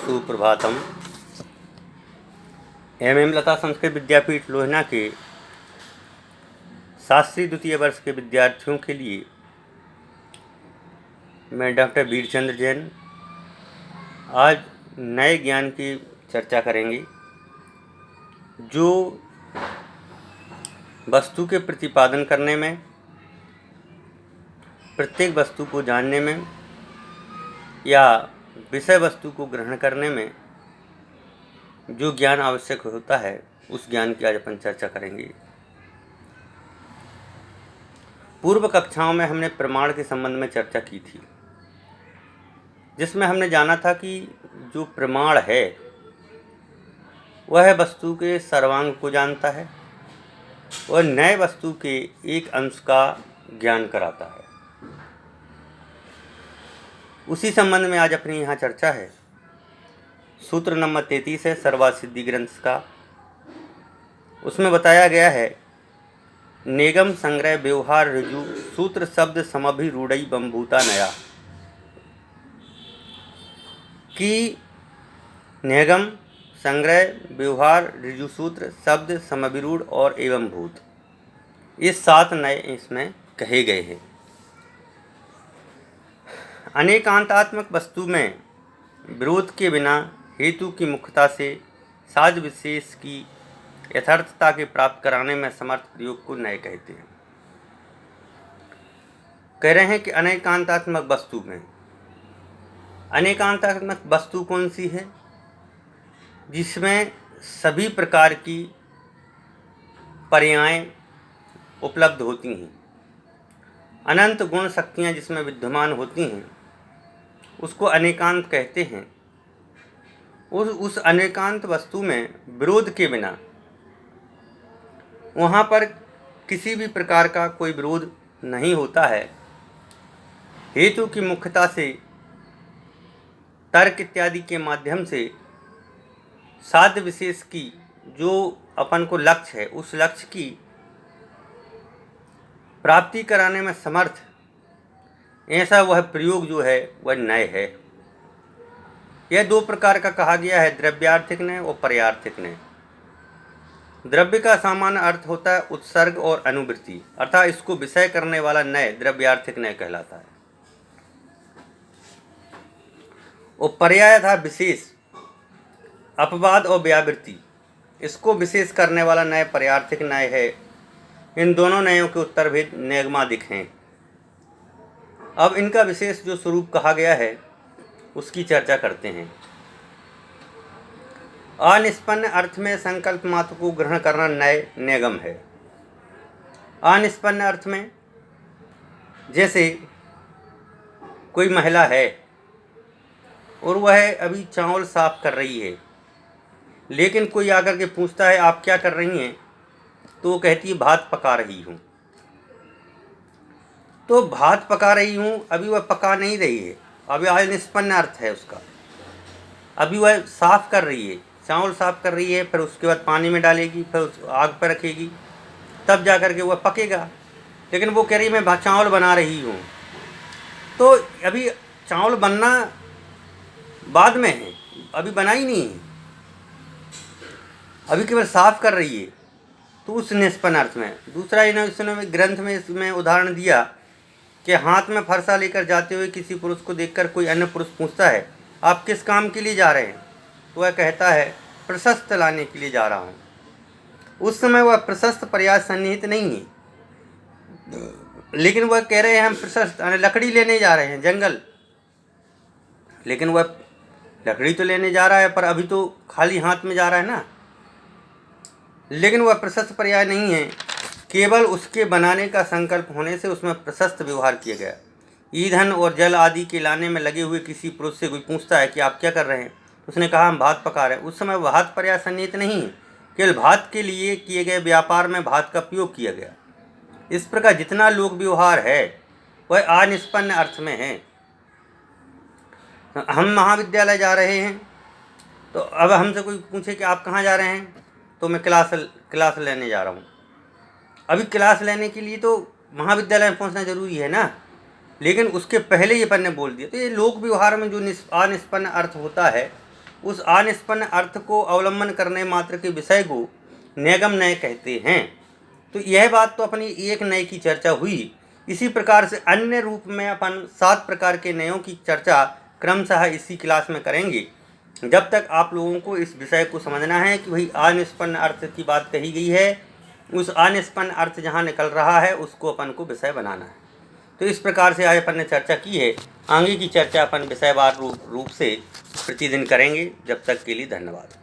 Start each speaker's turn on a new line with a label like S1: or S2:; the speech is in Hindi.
S1: सुप्रभातम। एम लता संस्कृत विद्यापीठ लोहना के शास्त्री द्वितीय वर्ष के विद्यार्थियों के लिए मैं डॉक्टर वीरचंद्र जैन आज नए ज्ञान की चर्चा करेंगे जो वस्तु के प्रतिपादन करने में, प्रत्येक वस्तु को जानने में या विषय वस्तु को ग्रहण करने में जो ज्ञान आवश्यक होता है उस ज्ञान की आज अपन चर्चा करेंगे। पूर्व कक्षाओं में हमने प्रमाण के संबंध में चर्चा की थी, जिसमें हमने जाना था कि जो प्रमाण है वह वस्तु के सर्वांग को जानता है और नए वस्तु के एक अंश का ज्ञान कराता है। उसी संबंध में आज अपनी यहाँ चर्चा है। सूत्र नंबर 33 है सर्वासिद्धि ग्रंथ का। उसमें बताया गया है नेगम संग्रह व्यवहार ऋजु सूत्र शब्द समभिरूढ़ई बम्भूता नया, कि नेगम संग्रह व्यवहार ऋजु सूत्र शब्द समभिरूढ़ और एवं भूत, ये 7 नए इसमें कहे गए हैं। अनेकांतात्मक वस्तु में विरोध के बिना हेतु की मुख्यता से साज विशेष की यथार्थता के प्राप्त कराने में समर्थ प्रयोग को नए कहते हैं। कह रहे हैं कि अनेकांतात्मक वस्तु में, अनेकांतात्मक वस्तु कौन सी है? जिसमें सभी प्रकार की पर्यायें उपलब्ध होती हैं, अनंत गुण शक्तियाँ जिसमें विद्यमान होती हैं, उसको अनेकांत कहते हैं। उस अनेकांत वस्तु में विरोध के बिना, वहाँ पर किसी भी प्रकार का कोई विरोध नहीं होता है। हेतु की मुख्यता से तर्क इत्यादि के माध्यम से साध्य विशेष की जो अपन को लक्ष्य है उस लक्ष्य की प्राप्ति कराने में समर्थ, ऐसा वह प्रयोग जो है वह नए है। यह 2 प्रकार का कहा गया है, द्रव्यार्थिक नय और पर्यार्थिक नय। द्रव्य का सामान्य अर्थ होता है उत्सर्ग और अनुवृत्ति, अर्थात इसको विषय करने वाला नय द्रव्यार्थिक नय कहलाता है। और पर्याय था विशेष, अपवाद और व्यावृत्ति, इसको विशेष करने वाला नय पर्यार्थिक नय है। इन दोनों नयों के उत्तर भेद नैगमादिक हैं। अब इनका विशेष जो स्वरूप कहा गया है उसकी चर्चा करते हैं। अनिष्पन्न अर्थ में संकल्प मात्र को ग्रहण करना नय नैगम है। अनिष्पन्न अर्थ में जैसे कोई महिला है और वह अभी चावल साफ कर रही है, लेकिन कोई आकर के पूछता है आप क्या कर रही हैं, तो वो कहती है भात पका रही हूँ। तो भात पका रही हूँ अभी वह पका नहीं रही है, अभी अनिष्पन्न अर्थ है उसका। अभी वह साफ कर रही है, चावल साफ कर रही है, फिर उसके बाद पानी में डालेगी, फिर उस आग पर रखेगी, तब जा कर के वह पकेगा। लेकिन वो कह रही मैं चावल बना रही हूँ, तो अभी चावल बनना बाद में है, अभी बना ही नहीं है, अभी केवल साफ कर रही है। तो उस निष्पन्न अर्थ में। दूसरा इन्होंने ग्रंथ में इसमें उदाहरण दिया कि हाथ में फरसा लेकर जाते हुए किसी पुरुष को देखकर कोई अन्य पुरुष पूछता है आप किस काम के लिए जा रहे हैं, तो वह कहता है प्रशस्त लाने के लिए जा रहा हूँ। उस समय वह प्रशस्त पर्याय सन्निहित नहीं है, लेकिन वह कह रहे हैं हम प्रशस्त लकड़ी लेने जा रहे हैं जंगल, लेकिन वह लकड़ी तो लेने जा रहा है पर अभी तो खाली हाथ में जा रहा है ना, लेकिन वह प्रशस्त पर्याय नहीं है। केवल उसके बनाने का संकल्प होने से उसमें प्रशस्त व्यवहार किया गया। ईंधन और जल आदि के लाने में लगे हुए किसी पुरुष से कोई पूछता है कि आप क्या कर रहे हैं, उसने कहा हम भात पका रहे हैं। उस समय भात पर्याय सन्निहित नहीं है, केवल भात के लिए किए गए व्यापार में भात का प्रयोग किया गया। इस प्रकार जितना लोक व्यवहार है वह अनिष्पन्न अर्थ में है। हम महाविद्यालय जा रहे हैं, तो अब हमसे कोई पूछे कि आप कहाँ जा रहे हैं, तो मैं क्लास लेने जा रहा हूँ। अभी क्लास लेने के लिए तो महाविद्यालय में पहुँचना जरूरी है ना, लेकिन उसके पहले ही अपन ने बोल दिया। तो ये लोक व्यवहार में जो अनिष्पन्न अर्थ होता है उस अनिष्पन्न अर्थ को अवलंबन करने मात्र के विषय को नैगम नय कहते हैं। तो यह बात तो अपनी एक नय की चर्चा हुई। इसी प्रकार से अन्य रूप में अपन 7 प्रकार के नयों की चर्चा क्रमशः इसी क्लास में करेंगे। जब तक आप लोगों को इस विषय को समझना है कि भाई अनिष्पन्न अर्थ की बात कही गई है, उस अनिष्पन्न अर्थ जहाँ निकल रहा है उसको अपन को विषय बनाना है। तो इस प्रकार से आज अपन ने चर्चा की है। आगे की चर्चा अपन विषयवार रूप से प्रतिदिन करेंगे। जब तक के लिए धन्यवाद।